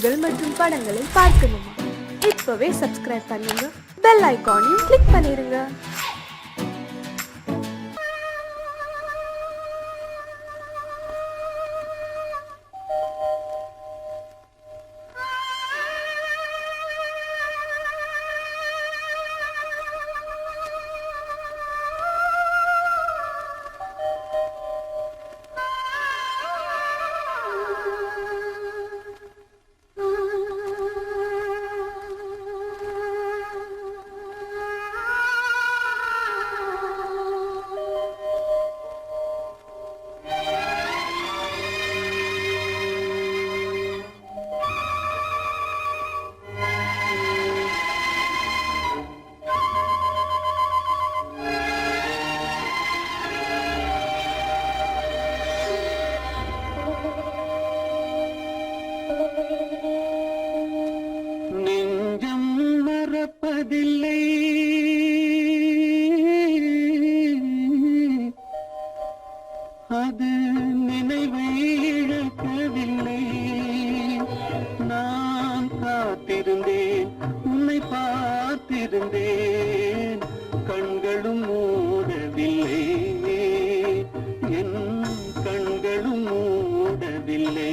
பாடல்கள் மற்றும் படங்களை பார்க்கணுமா? இப்பவே சப்ஸ்கிரைப் பண்ணுங்க, பெல் ஐகானையும் கிளிக் பண்ணிருங்க. நெஞ்சம் மறப்பதில்லை, அது நினைவை இழக்கவில்லை. நான் காத்திருந்தேன், உன்னை பார்த்திருந்தேன், கண்களும் மூடவில்லை, என் கண்களும் மூடவில்லை.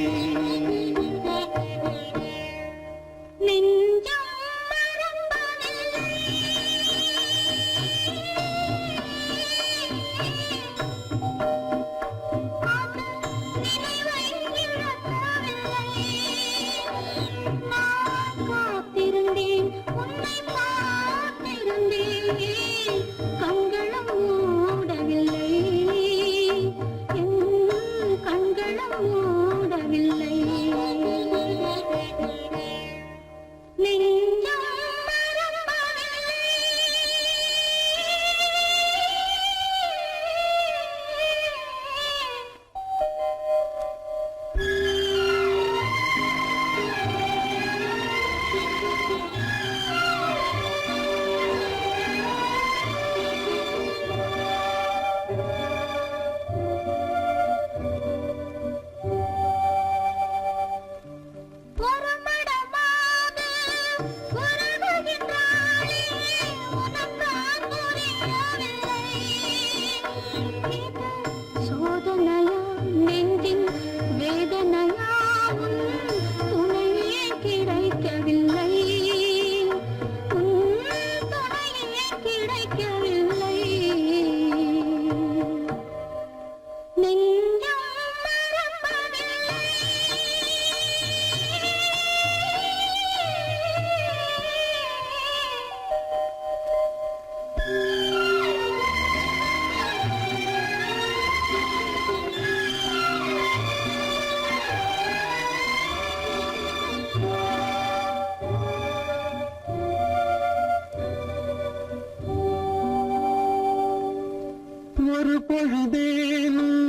ஒரு பொழுதேனும்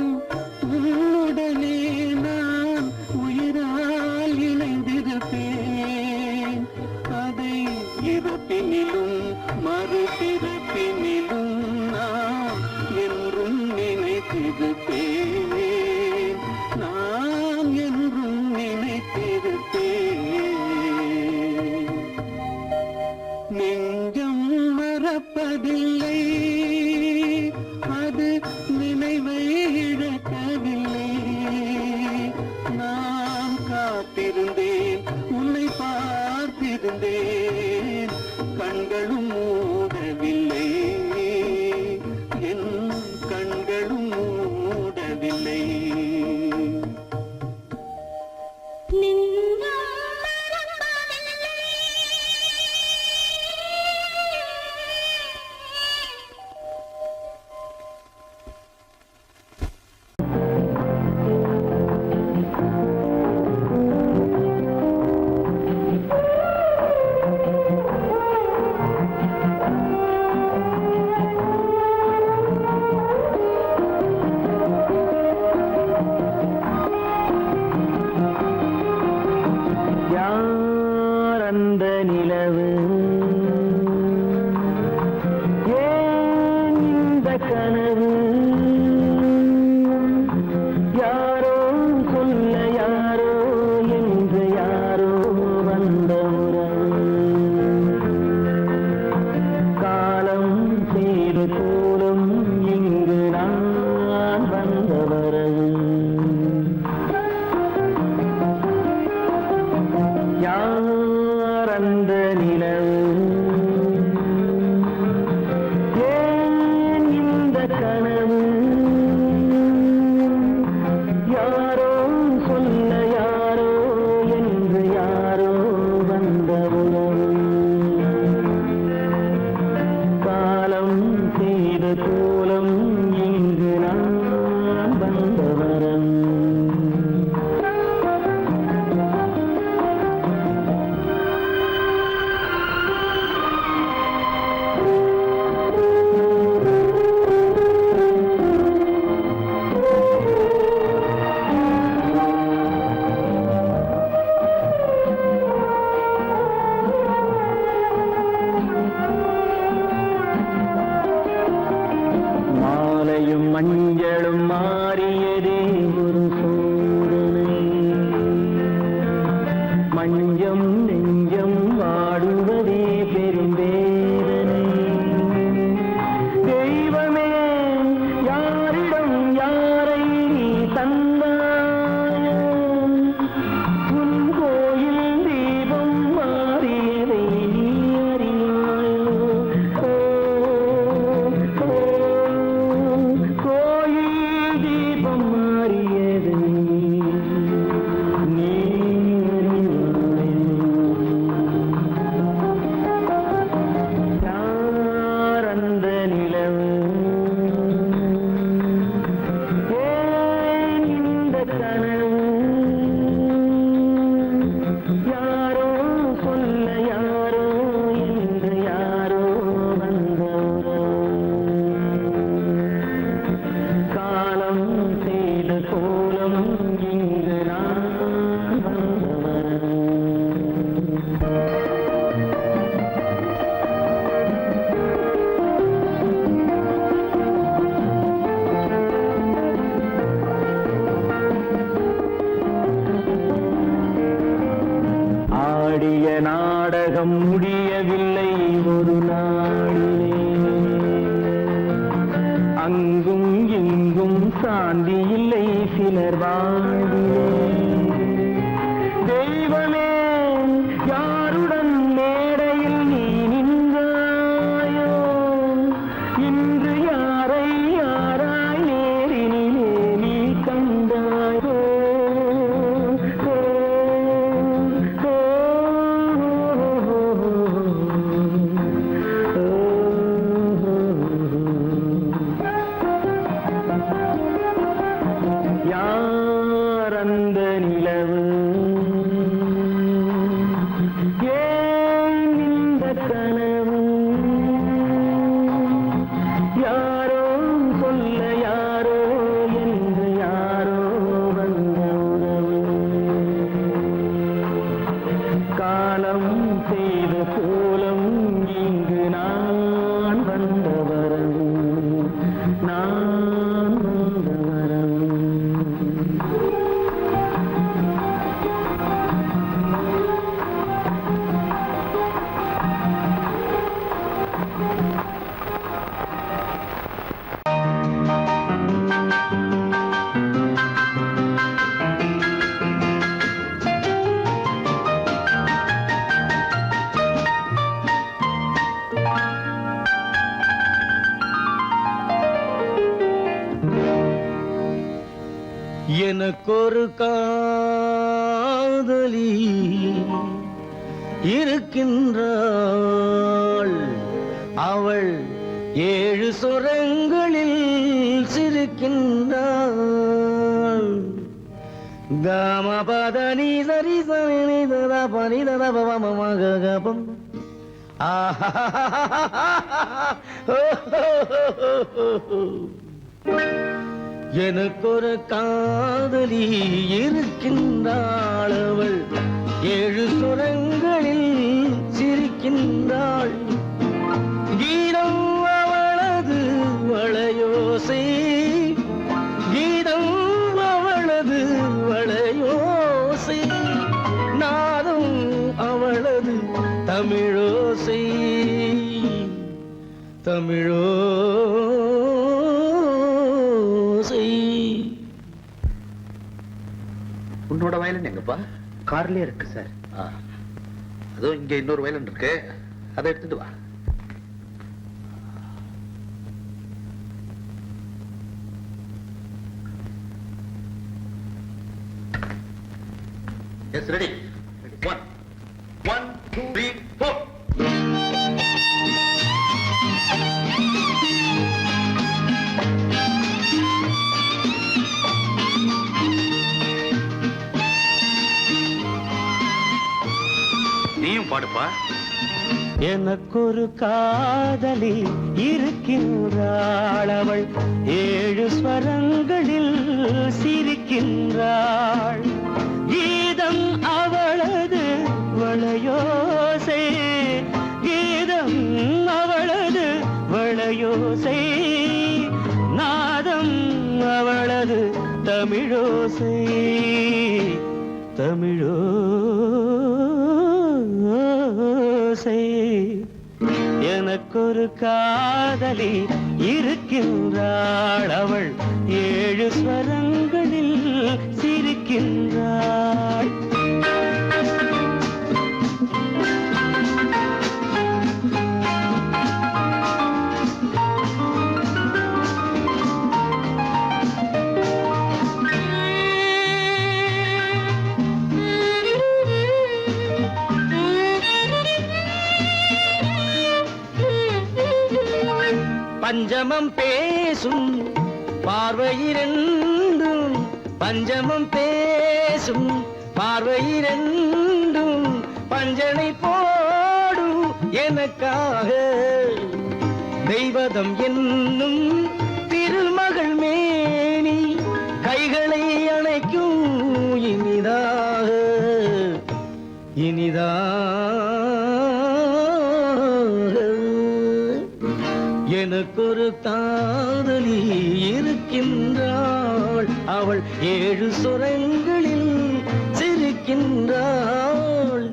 உன்னுடனே நான் உயிரால் இணைந்திருப்பேன். அதை இறப்பினிலும் மறுபிறப்பினிலும் நான் என்றும் நினைத்திருப்பேன், நான் என்றும் நினைத்திருப்பேன். நெஞ்சம் மறப்பதில்லை, அது நினைவை இழக்கவில்லை. நான் காத்திருந்தேன், உன்னை பார்த்திருந்தேன், கண்களும் மூடவில்லை, என் கண்களும் மூடவில்லை. யார் அந்த நிலவு ஏன் இந்த கனவு யாரோ சொல்ல யாரோ என்று யாரோ வந்த உறவு காலம் செய்த கோலம் இங்கு நான் வந்த வரம் மஞ்சளும் மாறியதே ஒரு சோதனை மஞ்சம் நெஞ்சம் வாடுவதே பெரும் வேதனை தெய்வமே யாரிடம் யாரை தந்தாயோ உன் கோயில் தீபம் மாறியதை நீ அறியாயோ நாடகம் முடியவில்லை ஒரு நாளிலே அங்கும் இங்கும் சாந்தி இல்லை சிலர் வாழ்விலே தெய்வமே யாருடன் மேடையில் நீ நின்றாயோ இன்று யாரை யாராய் நேரினிலே நீ கண்டாயோ அந்த நிலவு ஏன் இந்த கனவு யாரோ சொல்ல யாரோ என்று யாரோ வந்த உறவு காலம் செய்த கோலம் இங்கு நான் வந்த வரவு நான் வந்த வரவு எனக்கொரு காதலி இருக்கின்றாள் அவள் 7 சுரங்களில் சிரிக்கின்றாள் காமபதனி சரி சனி தத பனி தத பவமகபம் எனக்கொரு காதலி இருக்கின்றாள் அவள் 7 சுரங்களில் சிரிக்கின்றாள் கீதம் அவளது வளையோசை கீதம் அவளது வளையோசை நாதம் அவளது தமிழோசை தமிழோசை. உன்னோட வயலின் எங்கப்பா? கார்லயே இருக்கு சார். அதுவும் இங்க இன்னொரு வயலன் இருக்கு, அதை எடுத்துட்டு வா. Yes, ready. 1 2 3 4. நீயும் பாடுப்பா. எனக்கொரு காதலி இருக்கின்றாள், அவள் 7 ஸ்வரங்களில் சிரிக்கின்றாள். கீதம் அவளது வளையோசை, கீதம் அவளது வளையோசை, நாதம் அவளது தமிழோசை, தமிழோசை. எனக்கொரு காதலி இருக்கின்றாள், அவள் 7 ஸ்வரங்களில் சிரிக்கின்றாள். பஞ்சமம் பேசும் பார்வையிரண்டும், பஞ்சமம் பேசும் பார்வையிரண்டும், பஞ்சனை போடும் எனக்காக தெய்வதம் என்னும் திருமகள் மேனி கைகளை அணைக்கும் இனிதாக, எனக்கொரு காதலி இருக்கின்றாள், அவள் 7 சுரங்களில் சிரிக்கின்றாள்.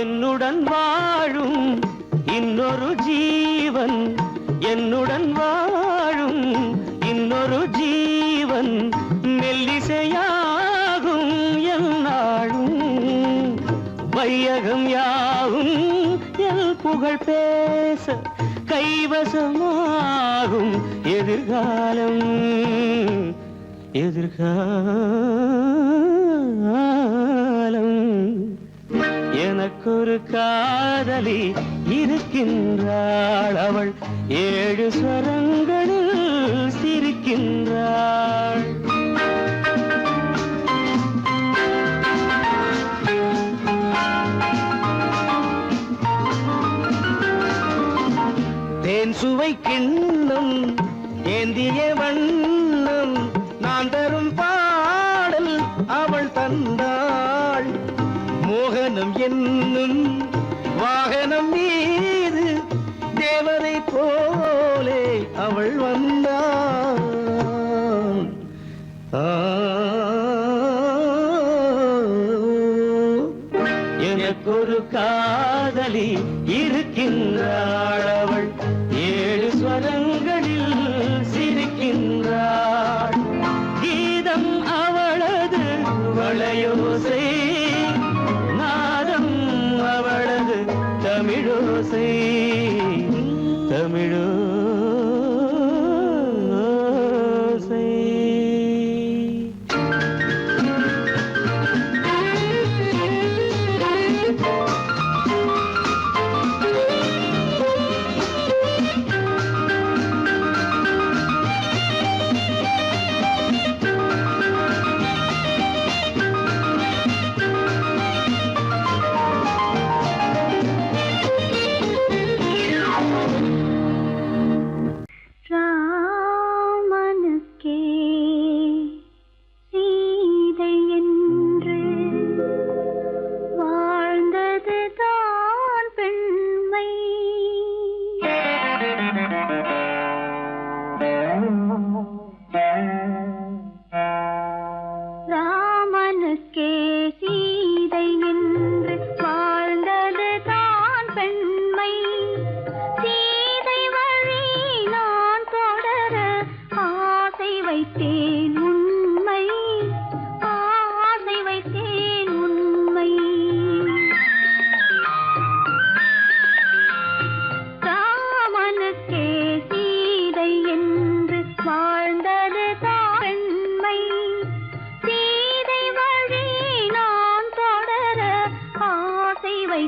என்னுடன் வாழும் இன்னொரு ஜீவன், என்னுடன் வாழும் இன்னொரு ஜீவன், மெல்லிசையாகும் என்னாலும், வையகம் யாவும் என் புகழ் பேச கைவசமாகும் எதிர்காலம், எதிர்காலம். எனக்கொரு காதலி இருக்கின்றாள், அவள் 7 ஸ்வரங்களில் சிரிக்கின்றாள். தேன் சுவை கிண்ணம் ஏந்திய வண்ணம், நான் தரும் பாடல் அவள் தந்தாள். மோகனம் என்னும் வாகனம் மீது தேவதை போலே அவள் வந்தாள். எனக்கொரு காதலி இருக்கின்றாள், அவள் 7 ஸ்வரங்களில் சிரிக்கின்றாள். கீதம் அவளது வளையோசை, நாதம் அவளது தமிழோசை, தமிழோசை.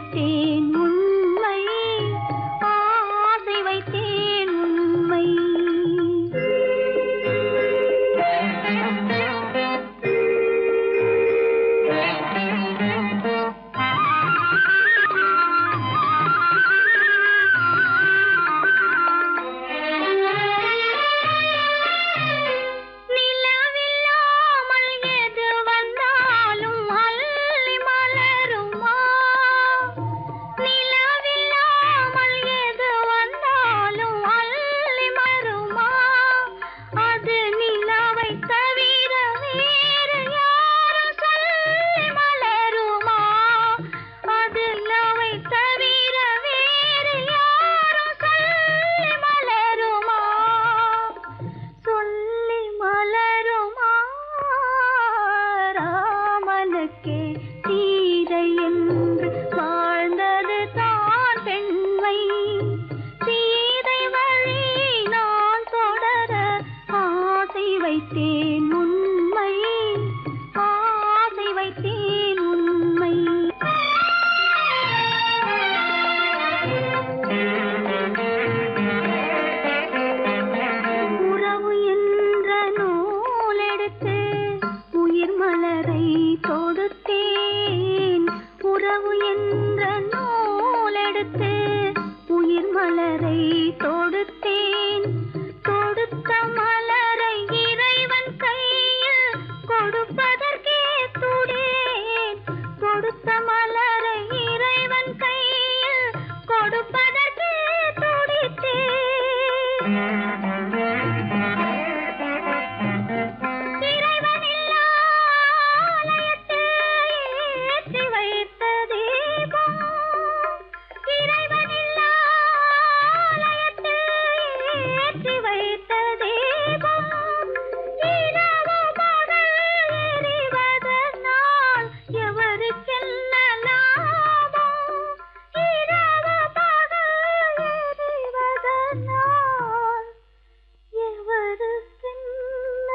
வைத்தேன் உண்மை, ஆசை வைத்தேன் உண்மை. வைத்தேன் உண்மை, ஆசை வைத்தேன் உண்மை. உறவு என்ற நூலெடுத்து உயிர் மலரை தொடுத்தேன். உறவு என்ற நூலெடுத்து உயிர் மலரை தொடுத்தேன். தொடுத்த மலரை இறைவன் கையில் கொடுப்பதற்கே துடேன். கொடுத்த மலரை இறைவன் கையில் கொடுப்பதற்கே துடித்தேன். இறைவன் இல்லா ஆலயத்தில் ஏற்றி வைத்த தீபம், இறைவன் இல்லா ஆலயத்தில் ஏற்றி வைத்த தீபம், இரவு பகல் எரிவதனால் எவருக்கென்ன லாபம்? இரவு பகல் எரிவதனால் எவருக்கென்ன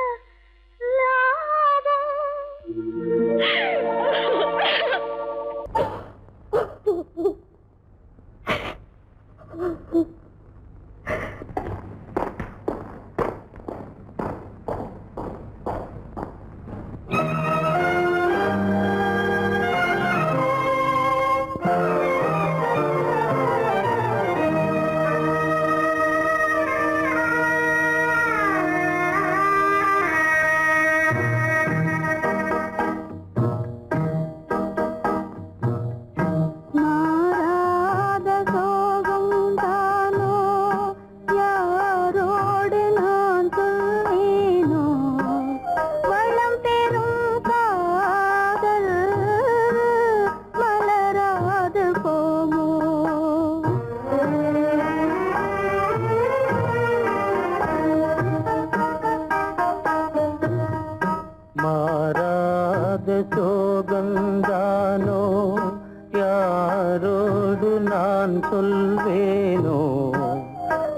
லாபம்? மாறாத சோகம் தானோ, யாரோடு நான் சொல்வேனோ? வளம் பெறும் காதல் மலராது போமோ? மாறாத சோகந்தானோ, யாரோடு நான் சொல்வேனோ?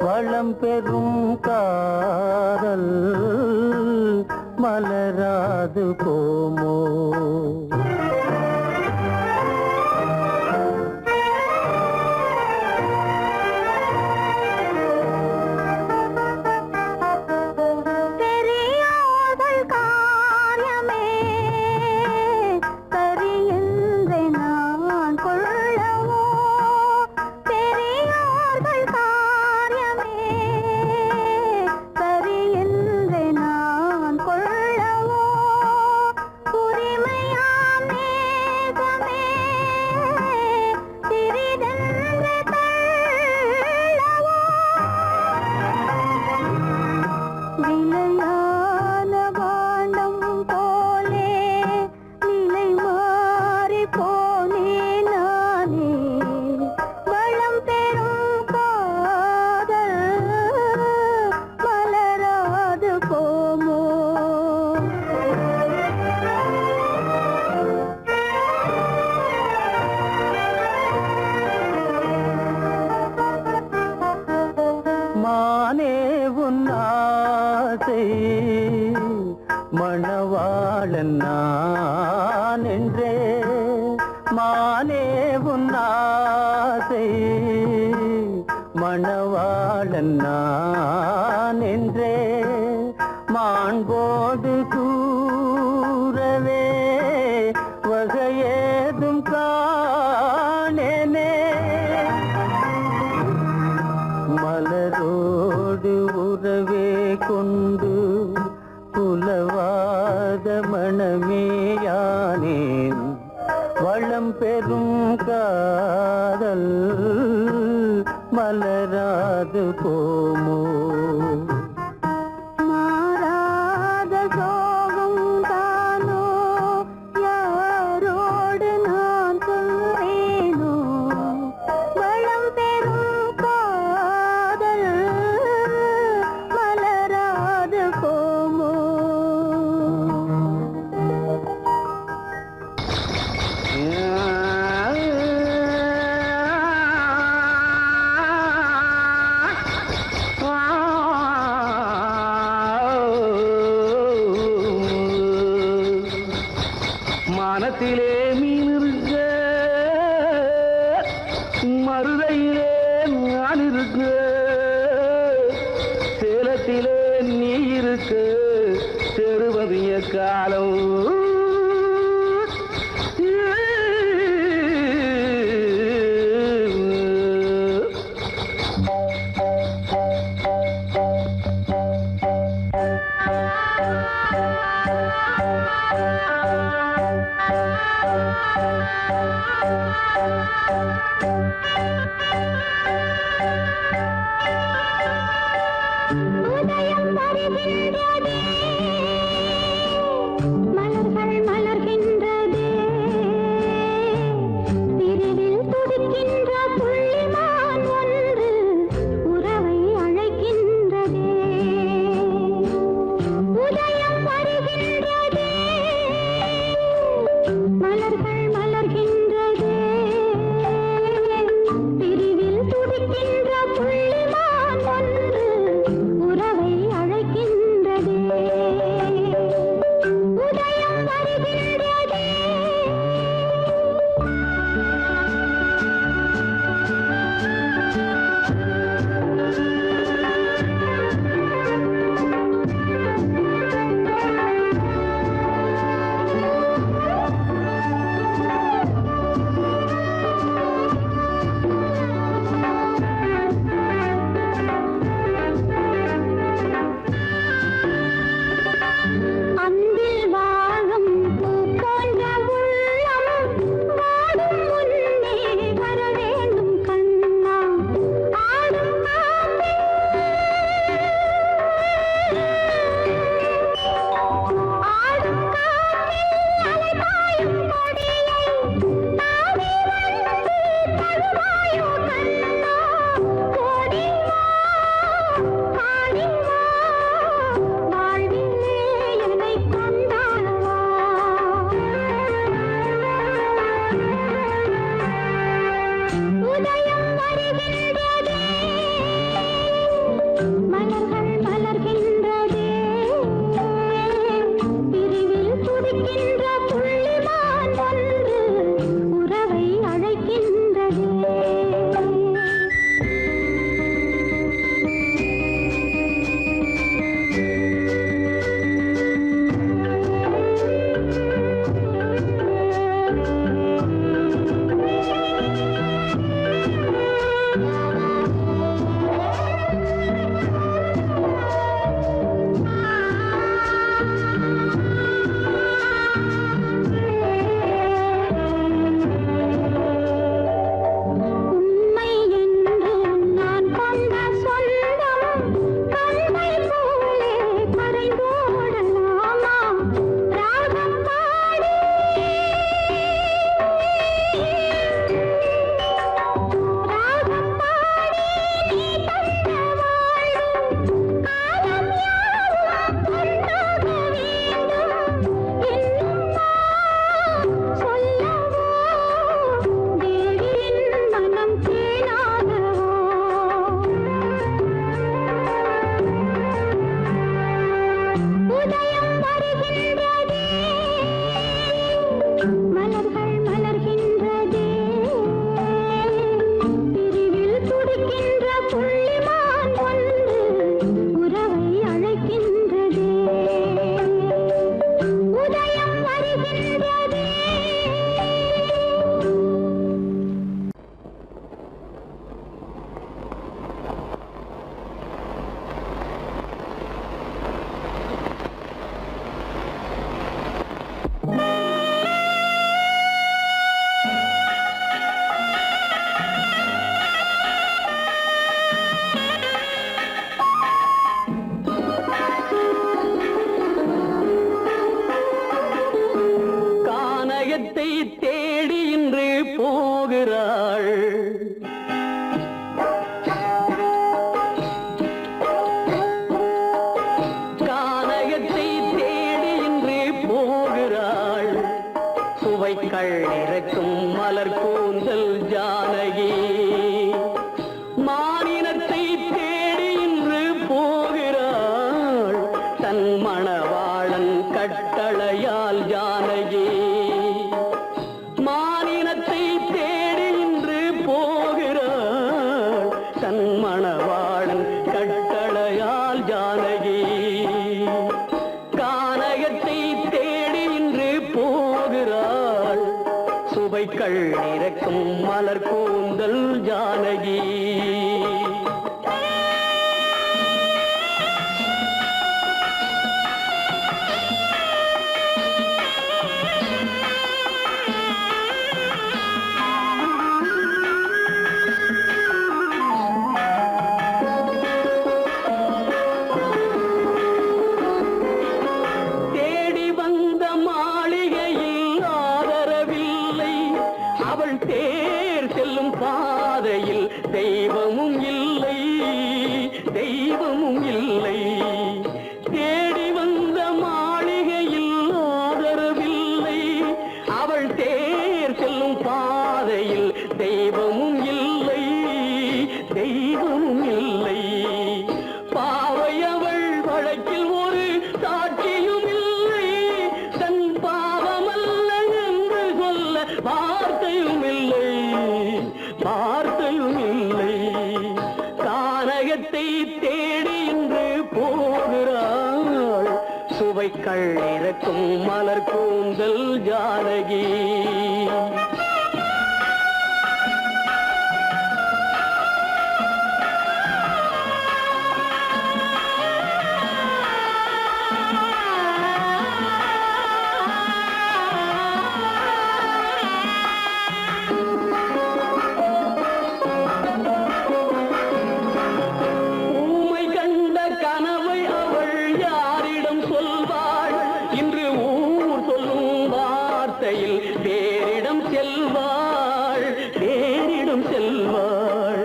வளம் பெறும் காதல் மலராது போமோ? பெரியோர்கள் காரியமே சரி என்று நான் கொள்ளவோ? பெரியோர்கள் காரியமே சரி என்று நான் கொள்ளவோ? உரிமை ஆசை மணவாளன் நான் என்றே மாண்போடு கூறவே வகையேதும் காணேனே மலரோடு உறவே கொண்டு புலவாத மணமேயானேன் வளம் பெறும் காதல் மலராது போமோ மாறாத சோகம் தானோ யாரோடு நான் சொல்வேனோ வளம் பெறும் காதல் மலராது போமோ மானத்திலே மீன் இருக்க மருதையிலே நான் இருக்க சேலத்திலே நீ இருக்க செருவதிய காலம் உதயம் வருகின்றதே மலர்கள் மலர்கின்றதே பிரிவில் துடிக்கின்ற புள்ளிமான் ஒன்று உறவை அழைக்கின்றதே உதயம் வருகின்றதே மலர்கள் மலர்கின்றதே பிரிவில் மலர் கூந்தல் ஜானகி. பாதையில் தெய்வமும் இல்லை, தெய்வமும் இல்லை. தேடி வந்த மாளிகையில் ஆதரவில்லை, அவள் தேர் செல்லும் பாதையில் தெய்வமும் இல்லை, தெய்வமும் இல்லை. பாவை அவள் வழக்கில் ஒரு சாட்சியும் இல்லை, தன் பாவமல்ல என்று சொல்ல வார்த்தையும் இல்லை, வார்த்தையும் இல்லை. கானகத்தை தேடி இன்று போகிறாள், சுவைக்கள் இறக்கும் மலர் கூந்தல் ஜானகி. வேறிடம் செல்வாள், வேறிடம் செல்வாள்.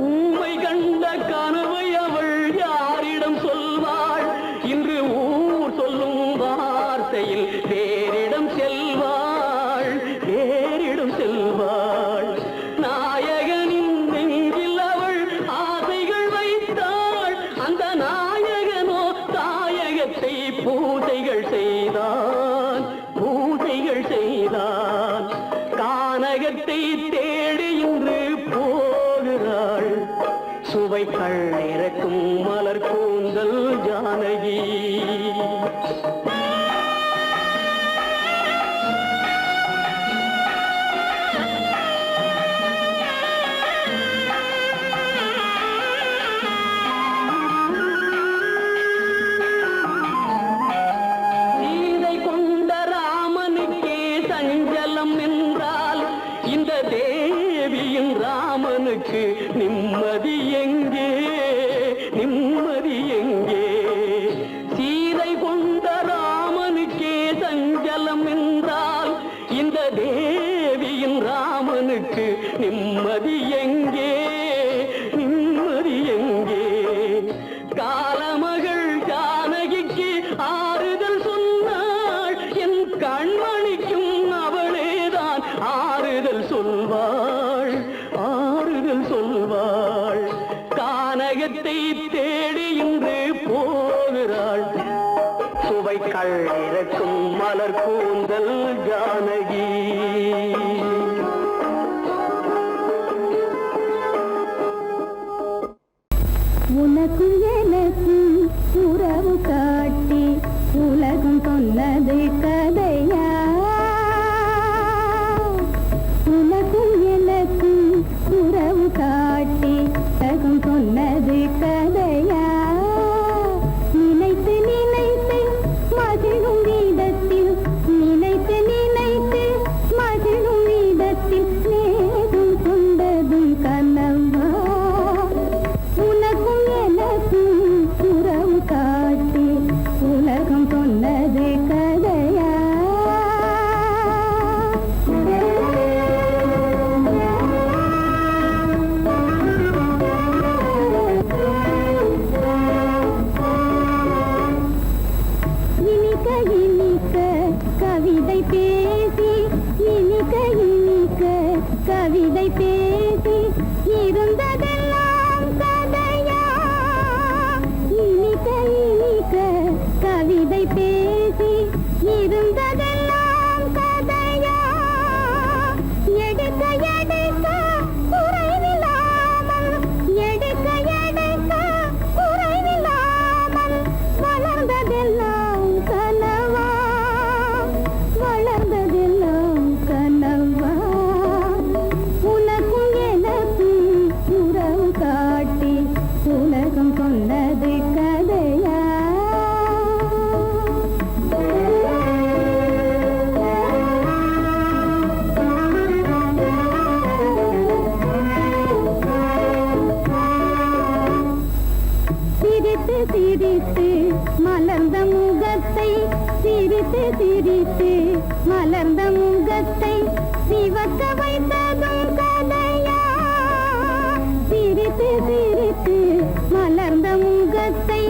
ஊமை கண்ட கனவை அவள் யாரிடம் சொல்வாள், இன்று ஊர் சொல்லும் வார்த்தையில் வேறிடம் செல்வாள், வேறிடம் செல்வாள். நாயகனின் நெஞ்சில் அவள் ஆசைகள் வைத்தாள், அந்த நாயகனோ தாயகத்தை பூஜைகள் செய்தான், பூஜைகள் செய்தான். கானகத்தை தேடி இன்று போகிறாள், சுவைக்கள் இறக்கும் மலர் கூந்தல் ஜானகி. இந்த தேவியின் ராமனுக்கு நிம்மதி எங்கே, நிம்மதி எங்கே? சீதை கொண்ட ராமனுக்கே சஞ்சலம் என்றால் இந்த தேவியின் ராமனுக்கு நிம்மதி எங்கே, நிம்மதி எங்கே? காலமகள் ஜானகிக்கு ஆறுதல் சொன்னாள், என் கண்மணிக்கும் அவளேதான் ஆறுதல் சொல்வாள், ஆறுதல் சொல்வாள். கானகத்தை தேடி இன்று போகிறாள், சுவைக்கள் இறக்கும் மலர் கூந்தல் ஜானகி. உனக்கும் எனக்கும் உறவு காட்டி உலகம் சொன்னது கதையா? உனக்கும் எனக்கும் உறவு காட்டி உலகம் சொன்னது கதையா? நினைத்து நினைத்து மகிழும் வீதத்தில், நினைத்து நினைத்து மகிழும் வீதத்தில் நேரும் கொண்டதும் கனவா? உனக்கும் எனக்கும் உறவு காட்டி உலகம் சொன்னது கதையா? இனிக்க இனிக்க கவிதை பேசி, இனிக்க இனிக்க கவிதை பேசி இருந்ததெல்லாம் கதையா? இனிக்க இனிக்க கவிதை பேசி இருந்ததெல்லாம் கதையா? எடுக்க எடுக்க குறைவில்லாமல், எடுக்க எடுக்க குறைவில்லாமல் வளர்ந்ததெல்லாம் கனவா, வளர்ந்ததெல்லாம் கனவா? உனக்கு சிரித்து சிரித்து மலர்ந்த முகத்தை சிவக்க வைத்ததும் கதையா சிரித்து சிரித்து மலர்ந்த முகத்தை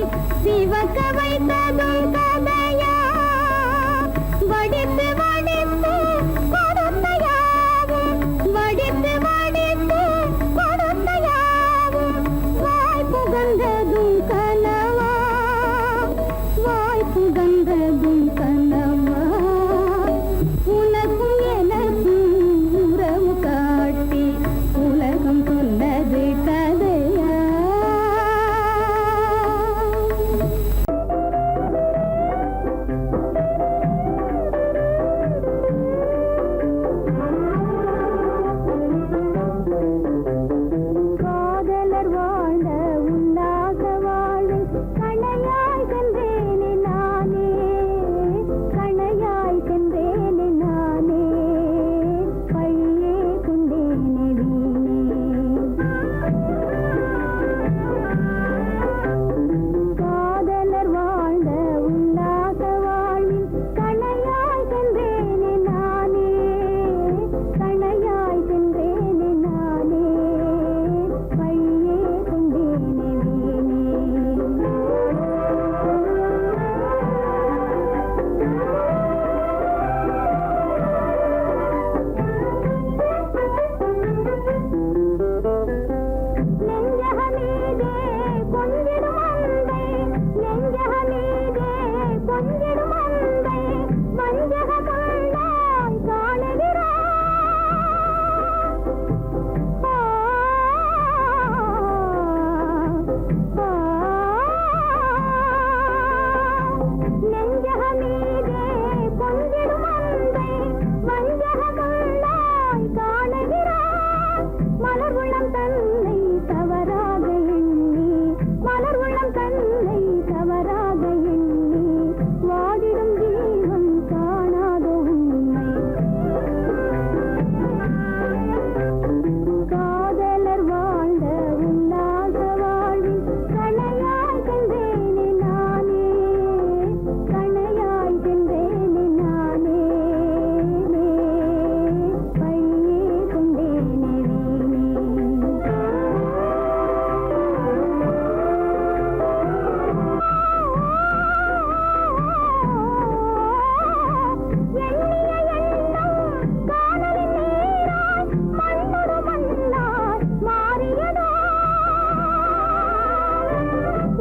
சிவக்க வைத்ததும் கதையா வடித்து வடித்து கொடுத்தையாவும் வடித்து வடித்து கொடுத்தையாவும் வாய் புகழ்ந்ததும் கனவா வாய் புகழ்ந்ததும் கனவா உனக்கும் எனக்கும் உறவு காட்டி உலகம் சொன்னது கதையா காதலர் வாழ்ந்த உல்லாச வாழ்வில் கணையாய் சென்றேனே நானே கணையாய் சென்றேனே நானே பையே கொண்டேனே காதலர் வாழ்ந்த உல்லாச வாழ்வில் கணையாய் சென்றேனே நானே கணையாய் சென்றேனே நானே பையே கொண்டேனே நெஞ்சகமீதே கொஞ்சிடும் அன்பை நெஞ்சகமீதே கொஞ்சிடும் அன்பை வஞ்சக கண்ணாய் காணுகிறாய் நெஞ்சகமீதே கொஞ்சிடும் அன்பை வஞ்சக கண்ணாய் காணுகிறாய் மலர் உள்ளம் தன்னை தவறாக எண்ணி மலர் உள்ளம் தன்னை தவறாக எண்ணி வாடிடும் ஜீவன் காணாத உண்மை காதலர் வாழ்ந்த உல்லாச வாழ்வில் கணையாய் சென்றேனே நானே கணையாய் சென்றேனே நானே பையே கொண்டேனே எண்ணிய எண்ணம் காதலின் நீராய் மண்ணொரு மண்ணாய் மாறியதோ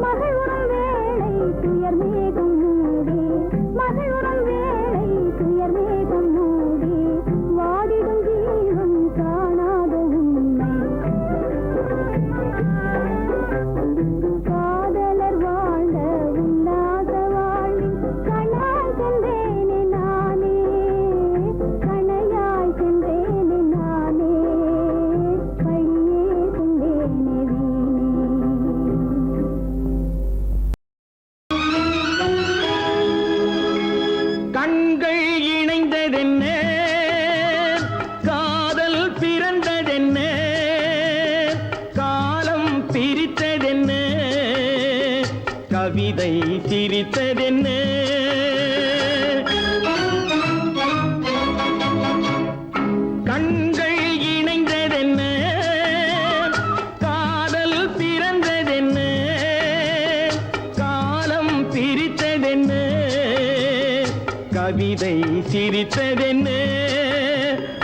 மகிழுறும் வேளை துயர் மேகம் மூடி மகிழுறும் வேளை துயர் மேகம் மூடி வாடிடும் ஜீவன் காணாத உண்மை காதலர் வாழ்ந்த உல்லாச வாழ்வில் கணையாய் சென்றேனே நானே கணையாய் சென்றேனே நானே பையே கொண்டேனே கண்கள் இணைந்ததென்ன காதல் பிறந்ததென்ன காலம் பிரித்ததென்ன கவிதை சிரித்ததென்ன கண்கள் இணைந்ததென்ன காதல் பிறந்ததென்ன காலம் பிரித்ததென்ன கவிதை சிரித்ததென்ன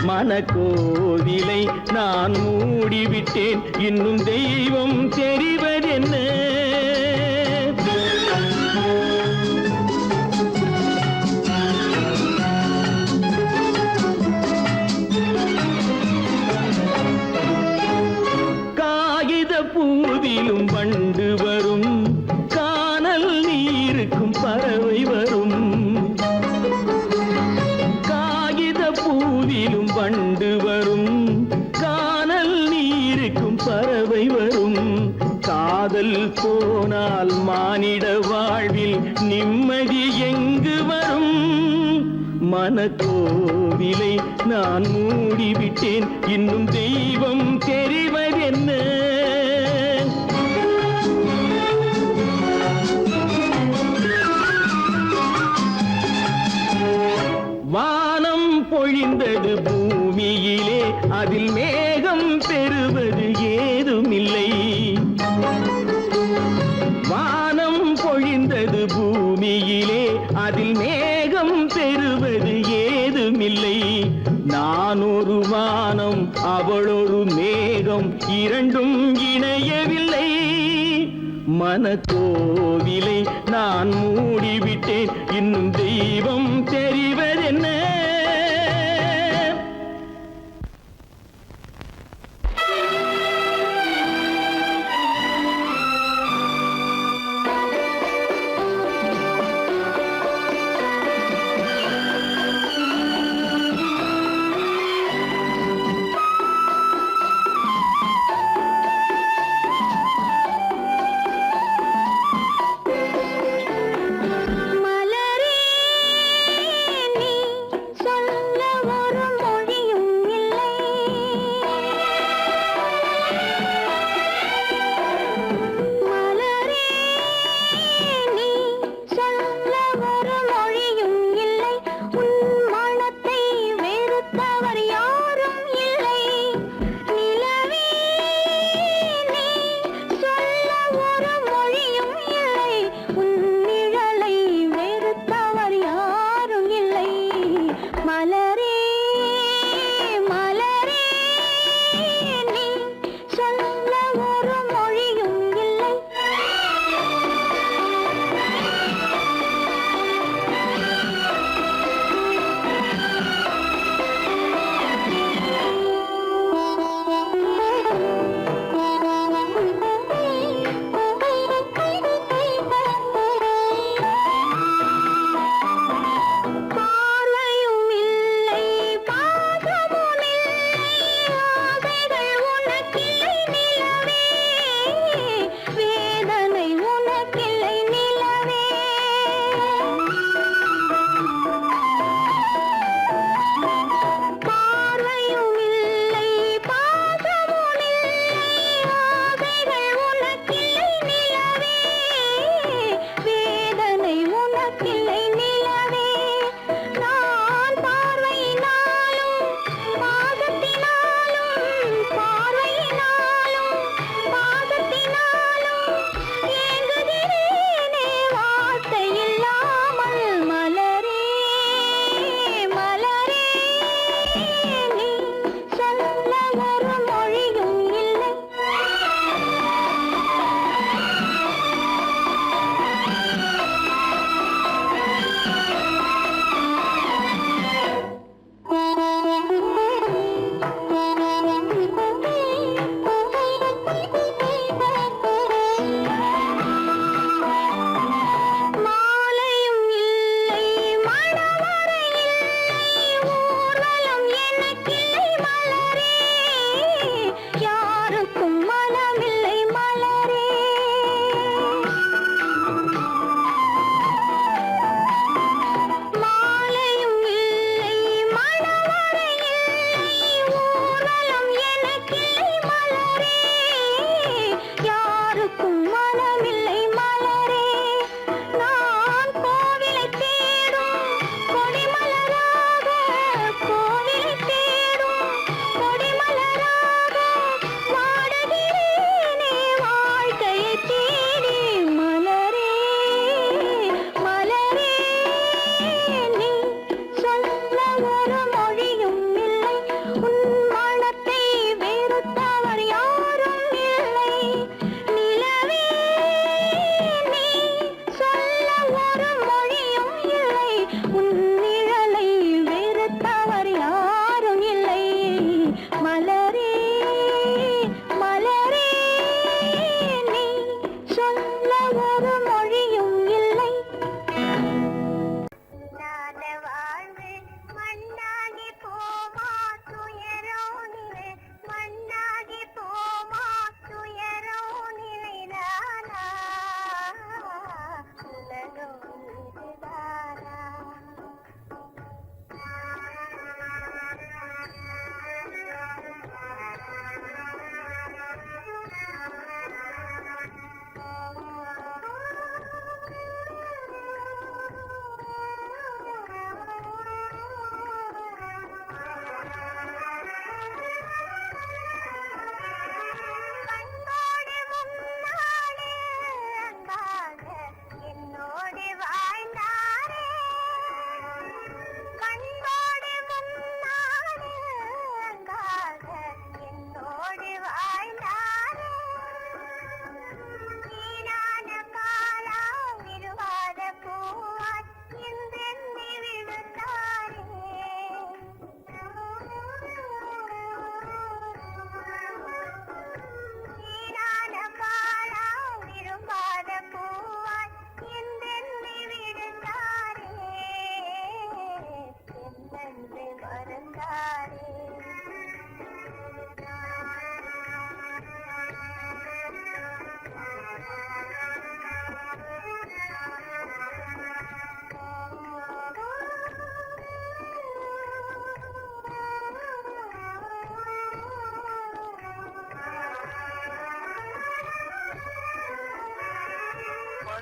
மனக்கோவிலை நான் மூடிவிட்டேன் இன்னும் தெய்வம் தெரிவதென்ன காகித பூவிலும் வண்டு வரும் கானல் நீருக்கும் பறவை வரும் காகித பூவிலும் வண்டு வரும் கானல் நீருக்கும் பறவை வரும் காதல் போனால் மானிட வாழ்வில் நிம்மதி எங்கு வரும் மனக்கோவிலை நான் மூடிவிட்டேன் இன்னும் தெய்வம் தெரிவதென்ன உலகம் இரண்டும் இணையவில்லை. மனக்கோவிலை நான் மூடிவிட்டேன், இன்னும் தெய்வம் தெரிவதென்ன? மலரே நீ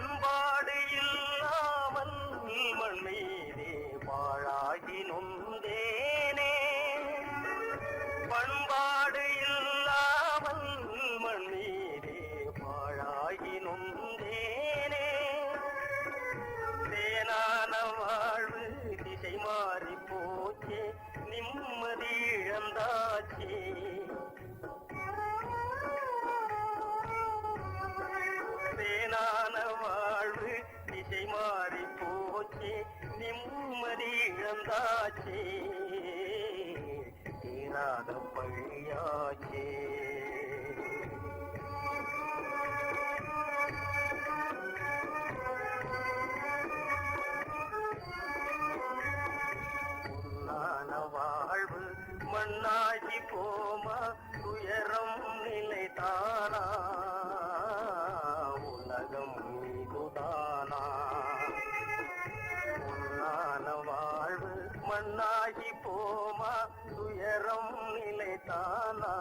பண்பாடு இல்லாமல் மண் மீதே பாழாகி நொந்தேனே பண்பாடு இல்லாமல் மண் மீதே பாழாகி நொந்தேனே தேனான வாழ்வு திசை மாறி போச்சே நிம்மதி இழந்தாச்சே தேனான வாழ்வு திசை மாறி போச்சே நிம்மதி இழந்தாச்சே தீராத பழியாச்சே பொன்னான வாழ்வு மண்ணாகி போமா துயரம் நிலைதானா உலகம் மீதுதானா பொன்னான வாழ்வு மண்ணாகி போமா துயரம் நிலைதானா